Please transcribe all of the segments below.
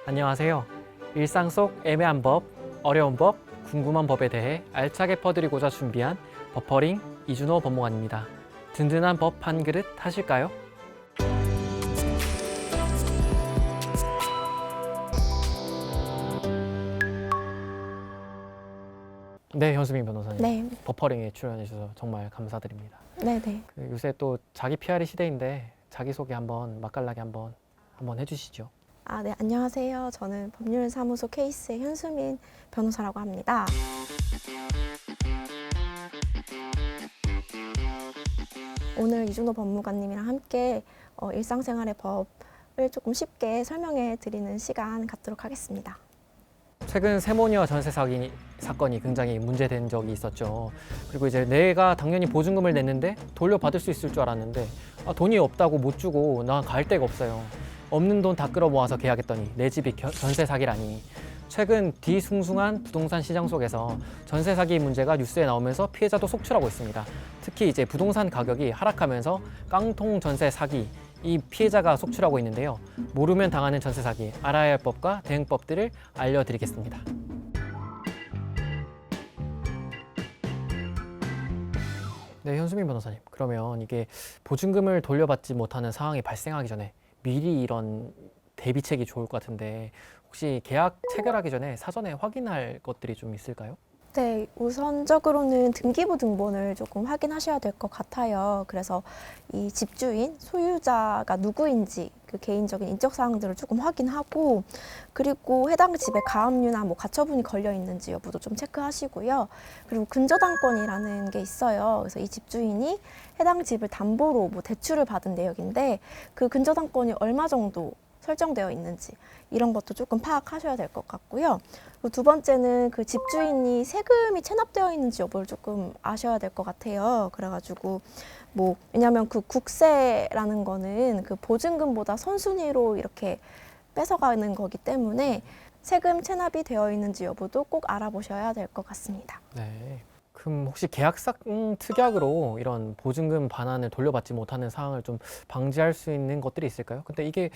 안녕하세요. 일상 속 애매한 법, 어려운 법, 궁금한 법에 대해 알차게 퍼드리고자 준비한 버퍼링 이준호 법무관입니다. 든든한 법 한 그릇 하실까요? 네, 현수민 변호사님. 네, 버퍼링에 출연해 주셔서 정말 감사드립니다. 네네. 요새 또 자기 PR의 시대인데 자기소개 한번 맛깔나게 한번 해주시죠. 네, 안녕하세요. 저는 법률사무소 케이스의 현수민 변호사라고 합니다. 오늘 이준호 법무관님이랑 함께 일상생활의 법을 조금 쉽게 설명해 드리는 시간 갖도록 하겠습니다. 최근 세모니아 전세 사기 사건이 굉장히 문제된 적이 있었죠. 그리고 이제 내가 당연히 보증금을 냈는데 돌려받을 수 있을 줄 알았는데 돈이 없다고 못 주고 나 갈 데가 없어요. 없는 돈 다 끌어모아서 계약했더니 내 집이 전세 사기라니. 최근 뒤숭숭한 부동산 시장 속에서 전세 사기 문제가 뉴스에 나오면서 피해자도 속출하고 있습니다. 특히 이제 부동산 가격이 하락하면서 깡통 전세 사기 이 피해자가 속출하고 있는데요. 모르면 당하는 전세 사기, 알아야 할 법과 대응법들을 알려드리겠습니다. 네, 현수민 변호사님. 그러면 이게 보증금을 돌려받지 못하는 상황이 발생하기 전에 미리 이런 대비책이 좋을 것 같은데 혹시 계약 체결하기 전에 사전에 확인할 것들이 좀 있을까요? 네, 우선적으로는 등기부 등본을 조금 확인하셔야 될 것 같아요. 그래서 이 집주인, 소유자가 누구인지 그 개인적인 인적 사항들을 조금 확인하고, 그리고 해당 집에 가압류나 뭐 가처분이 걸려 있는지 여부도 좀 체크하시고요. 그리고 근저당권이라는 게 있어요. 그래서 이 집주인이 해당 집을 담보로 뭐 대출을 받은 내역인데 그 근저당권이 얼마 정도 설정되어 있는지 이런 것도 조금 파악하셔야 될 것 같고요. 그리고 두 번째는 그 집주인이 세금이 체납되어 있는지 여부를 조금 아셔야 될 것 같아요. 그래가지고 뭐 왜냐하면 그 국세라는 거는 그 보증금보다 선순위로 이렇게 뺏어가는 거기 때문에 세금 체납이 되어 있는지 여부도 꼭 알아보셔야 될 것 같습니다. 네. 그럼 혹시 계약상 특약으로 이런 보증금 반환을 돌려받지 못하는 상황을 좀 방지할 수 있는 것들이 있을까요? 근데 이게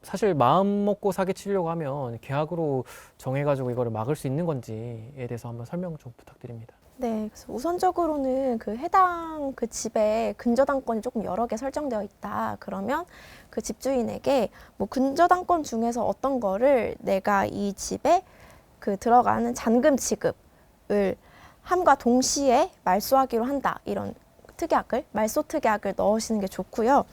사실 마음 먹고 사기치려고 하면 계약으로 정해가지고 이거를 막을 수 있는 건지에 대해서 한번 설명 좀 부탁드립니다. 네, 그래서 우선적으로는 그 해당 그 집에 근저당권이 조금 여러 개 설정되어 있다. 그러면 그 집주인에게 뭐 근저당권 중에서 어떤 거를 내가 이 집에 그 들어가는 잔금 지급을 함과 동시에 말소하기로 한다. 이런 특약을, 말소 특약을 넣으시는 게 좋고요.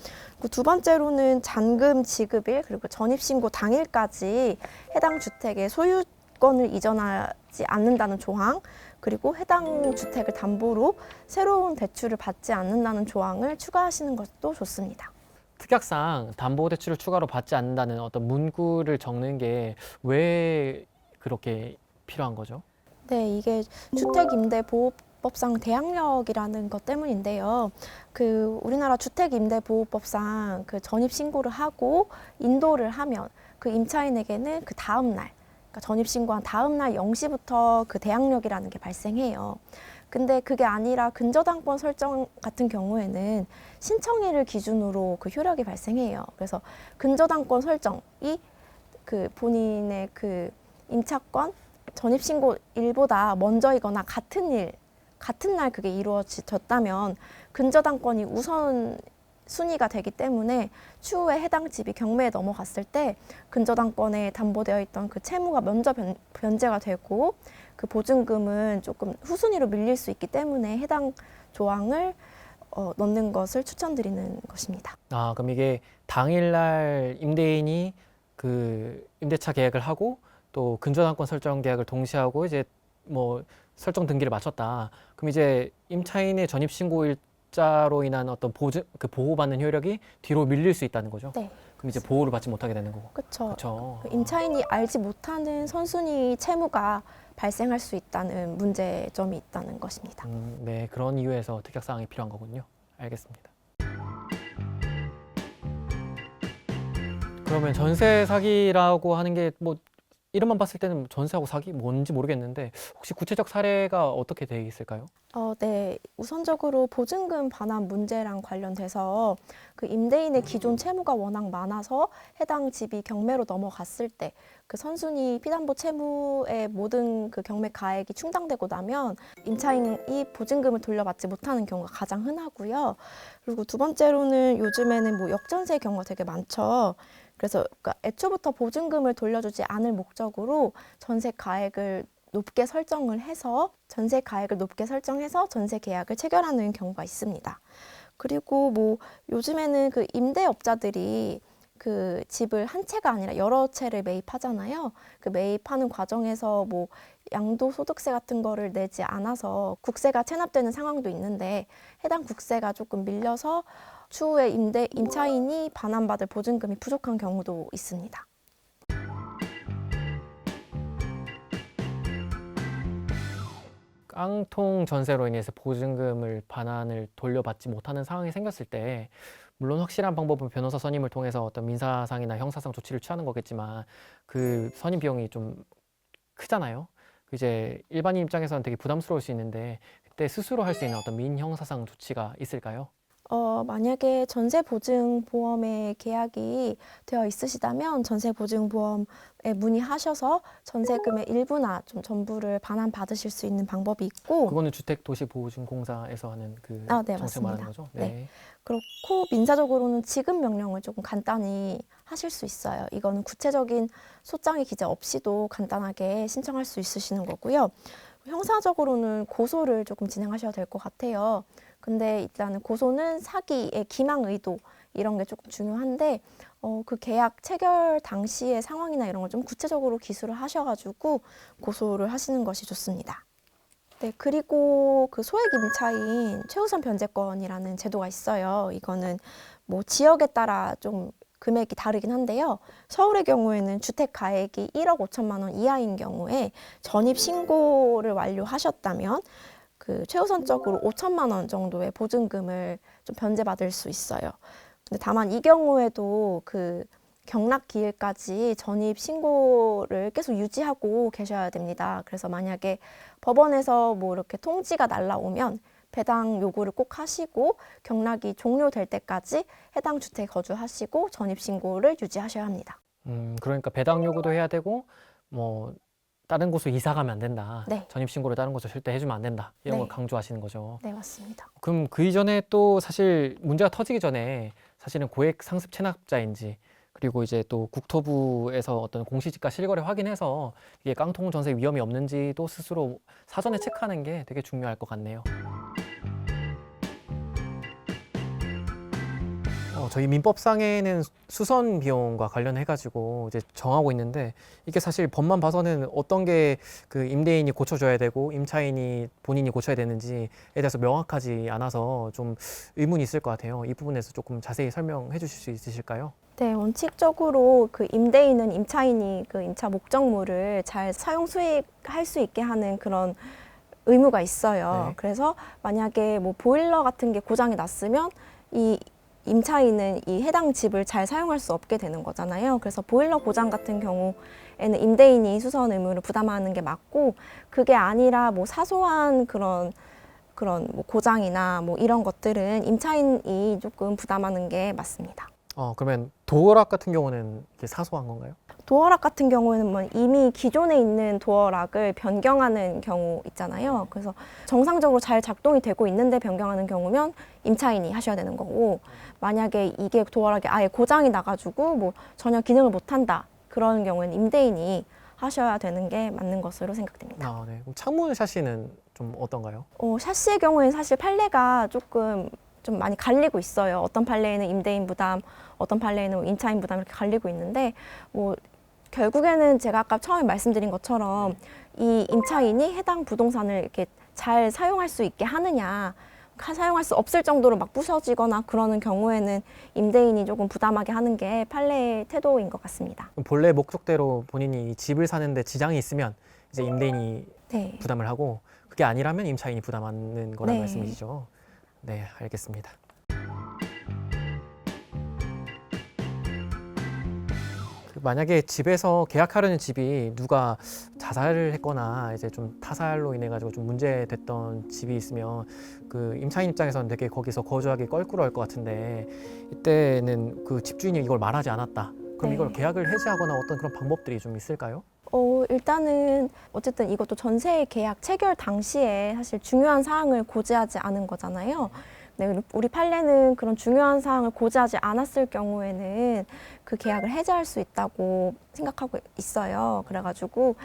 두 번째로는 잔금 지급일 그리고 전입신고 당일까지 해당 주택의 소유권을 이전하지 않는다는 조항, 그리고 해당 주택을 담보로 새로운 대출을 받지 않는다는 조항을 추가하시는 것도 좋습니다. 특약상 담보대출을 추가로 받지 않는다는 어떤 문구를 적는 게 왜 그렇게 필요한 거죠? 네, 이게 주택임대보호법상 대항력이라는 것 때문인데요. 그 우리나라 주택임대보호법상 그 전입신고를 하고 인도를 하면 그 임차인에게는 그 다음 날, 그러니까 전입신고한 다음 날 0시부터 그 대항력이라는 게 발생해요. 근데 그게 아니라 근저당권 설정 같은 경우에는 신청일을 기준으로 그 효력이 발생해요. 그래서 근저당권 설정이 그 본인의 그 임차권 전입신고 일보다 먼저이거나 같은 날 그게 이루어졌다면 근저당권이 우선 순위가 되기 때문에 추후에 해당 집이 경매에 넘어갔을 때 근저당권에 담보되어 있던 그 채무가 먼저 변제가 되고 그 보증금은 조금 후순위로 밀릴 수 있기 때문에 해당 조항을 넣는 것을 추천드리는 것입니다. 그럼 이게 당일날 임대인이 그 임대차 계약을 하고 또 근저당권 설정 계약을 동시에 하고 이제 뭐 설정 등기를 마쳤다. 그럼 이제 임차인의 전입 신고 일자로 인한 어떤 보호받는 효력이 뒤로 밀릴 수 있다는 거죠. 네. 그럼 이제 보호를 받지 못하게 되는 거고. 그렇죠. 그렇죠. 임차인이 알지 못하는 선순위 채무가 발생할 수 있다는 문제점이 있다는 것입니다. 네, 그런 이유에서 특약 사항이 필요한 거군요. 알겠습니다. 그러면 전세 사기라고 하는 게 뭐 이름만 봤을 때는 전세하고 사기 뭔지 모르겠는데 혹시 구체적 사례가 어떻게 돼 있을까요? 네. 우선적으로 보증금 반환 문제랑 관련돼서 그 임대인의 기존 채무가 워낙 많아서 해당 집이 경매로 넘어갔을 때 그 선순위 피담보 채무의 모든 그 경매 가액이 충당되고 나면 임차인이 보증금을 돌려받지 못하는 경우가 가장 흔하고요. 그리고 두 번째로는 요즘에는 뭐 역전세 경우가 되게 많죠. 그래서 그러니까 애초부터 보증금을 돌려주지 않을 목적으로 전세 가액을 높게 설정해서 전세 계약을 체결하는 경우가 있습니다. 그리고 뭐 요즘에는 그 임대업자들이 그 집을 한 채가 아니라 여러 채를 매입하잖아요. 그 매입하는 과정에서 뭐 양도소득세 같은 거를 내지 않아서 국세가 체납되는 상황도 있는데 해당 국세가 조금 밀려서 추후에 임차인이 반환받을 보증금이 부족한 경우도 있습니다. 깡통 전세로 인해서 보증금을 반환을 돌려받지 못하는 상황이 생겼을 때 물론 확실한 방법은 변호사 선임을 통해서 어떤 민사상이나 형사상 조치를 취하는 거겠지만 그 선임 비용이 좀 크잖아요. 이제 일반인 입장에서는 되게 부담스러울 수 있는데 그때 스스로 할 수 있는 어떤 민형사상 조치가 있을까요? 만약에 전세보증보험에 계약이 되어 있으시다면 전세보증보험에 문의하셔서 전세금의 일부나 좀 전부를 반환받으실 수 있는 방법이 있고, 그거는 주택도시보증공사에서 하는 그 네, 정책 말하는 맞습니다. 거죠? 네. 그렇고 민사적으로는 지급 명령을 조금 간단히 하실 수 있어요. 이거는 구체적인 소장의 기재 없이도 간단하게 신청할 수 있으시는 거고요. 형사적으로는 고소를 조금 진행하셔야 될 것 같아요. 근데 일단은 고소는 사기의 기망 의도 이런 게 조금 중요한데 그 계약 체결 당시의 상황이나 이런 걸 좀 구체적으로 기술을 하셔가지고 고소를 하시는 것이 좋습니다. 네, 그리고 그 소액 임차인 최우선 변제권이라는 제도가 있어요. 이거는 뭐 지역에 따라 좀 금액이 다르긴 한데요. 서울의 경우에는 주택 가액이 1억 5천만 원 이하인 경우에 전입 신고를 완료하셨다면 그 최우선적으로 5천만 원 정도의 보증금을 좀 변제받을 수 있어요. 근데 다만 이 경우에도 그 경락 기일까지 전입 신고를 계속 유지하고 계셔야 됩니다. 그래서 만약에 법원에서 뭐 이렇게 통지가 날라오면 배당 요구를 꼭 하시고 경락이 종료될 때까지 해당 주택에 거주하시고 전입 신고를 유지하셔야 합니다. 그러니까 배당 요구도 해야 되고 뭐 다른 곳으로 이사 가면 안 된다. 네. 전입 신고를 다른 곳으로 절대 해주면 안 된다. 이런 네. 걸 강조하시는 거죠. 네, 맞습니다. 그럼 그 이전에 또 사실 문제가 터지기 전에 사실은 고액 상습 체납자인지 그리고 이제 또 국토부에서 어떤 공시지가 실거래 확인해서 이게 깡통 전세 위험이 없는지도 스스로 사전에 체크하는 게 되게 중요할 것 같네요. 저희 민법상에는 수선 비용과 관련해가지고 이제 정하고 있는데 이게 사실 법만 봐서는 어떤 게 그 임대인이 고쳐줘야 되고 임차인이 본인이 고쳐야 되는지에 대해서 명확하지 않아서 좀 의문이 있을 것 같아요. 이 부분에서 조금 자세히 설명해 주실 수 있으실까요? 네, 원칙적으로 그 임대인은 임차인이 그 임차 목적물을 잘 사용 수익할 수 있게 하는 그런 의무가 있어요. 네. 그래서 만약에 뭐 보일러 같은 게 고장이 났으면 이 임차인은 이 해당 집을 잘 사용할 수 없게 되는 거잖아요. 그래서 보일러 고장 같은 경우에는 임대인이 수선 의무를 부담하는 게 맞고, 그게 아니라 뭐 사소한 그런 뭐 고장이나 뭐 이런 것들은 임차인이 조금 부담하는 게 맞습니다. 그러면 도어락 같은 경우는 이게 사소한 건가요? 도어락 같은 경우에는 뭐 이미 기존에 있는 도어락을 변경하는 경우 있잖아요. 그래서 정상적으로 잘 작동이 되고 있는데 변경하는 경우면 임차인이 하셔야 되는 거고, 만약에 이게 도어락이 아예 고장이 나가지고 뭐 전혀 기능을 못한다, 그런 경우에는 임대인이 하셔야 되는 게 맞는 것으로 생각됩니다. 네. 그럼 창문 샤시는 좀 어떤가요? 샤시의 경우에는 사실 판례가 조금 좀 많이 갈리고 있어요. 어떤 판례에는 임대인 부담, 어떤 판례에는 임차인 부담 이렇게 갈리고 있는데 뭐 결국에는 제가 아까 처음에 말씀드린 것처럼 이 임차인이 해당 부동산을 이렇게 잘 사용할 수 있게 하느냐, 사용할 수 없을 정도로 막 부서지거나 그러는 경우에는 임대인이 조금 부담하게 하는 게 판례의 태도인 것 같습니다. 그럼 본래 목적대로 본인이 집을 사는데 지장이 있으면 이제 임대인이 네. 부담을 하고 그게 아니라면 임차인이 부담하는 거란 네. 말씀이시죠? 네, 알겠습니다. 만약에 집에서 계약하려는 집이 누가 자살을 했거나 이제 좀 타살로 인해 가지고 좀 문제됐던 집이 있으면 그 임차인 입장에서는 되게 거기서 거주하기 껄끄러울 것 같은데 이때는 그 집주인이 이걸 말하지 않았다. 그럼 네. 이걸 계약을 해지하거나 어떤 그런 방법들이 좀 있을까요? 일단은 어쨌든 이것도 전세 계약 체결 당시에 사실 중요한 사항을 고지하지 않은 거잖아요. 네, 우리 판례는 그런 중요한 사항을 고지하지 않았을 경우에는 그 계약을 해지할 수 있다고 생각하고 있어요. 그래가지고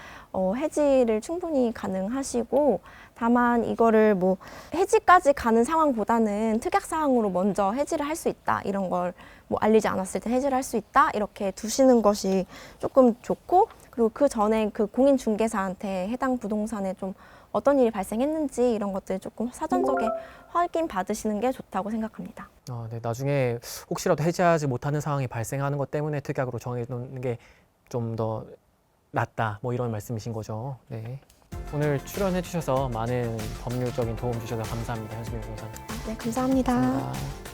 해지를 충분히 가능하시고, 다만 이거를 뭐 해지까지 가는 상황보다는 특약 사항으로 먼저 해지를 할 수 있다, 이런 걸 뭐 알리지 않았을 때 해지를 할 수 있다, 이렇게 두시는 것이 조금 좋고, 그리고 그 전에 그 공인중개사한테 해당 부동산에 좀 어떤 일이 발생했는지 이런 것들 조금 사전적에 확인 받으시는 게 좋다고 생각합니다. 네, 나중에 혹시라도 해지하지 못하는 상황이 발생하는 것 때문에 특약으로 정해놓는 게 좀 더 낫다, 뭐 이런 말씀이신 거죠. 네. 오늘 출연해 주셔서 많은 법률적인 도움 주셔서 감사합니다, 현수민 변호사님. 네, 감사합니다. 감사합니다.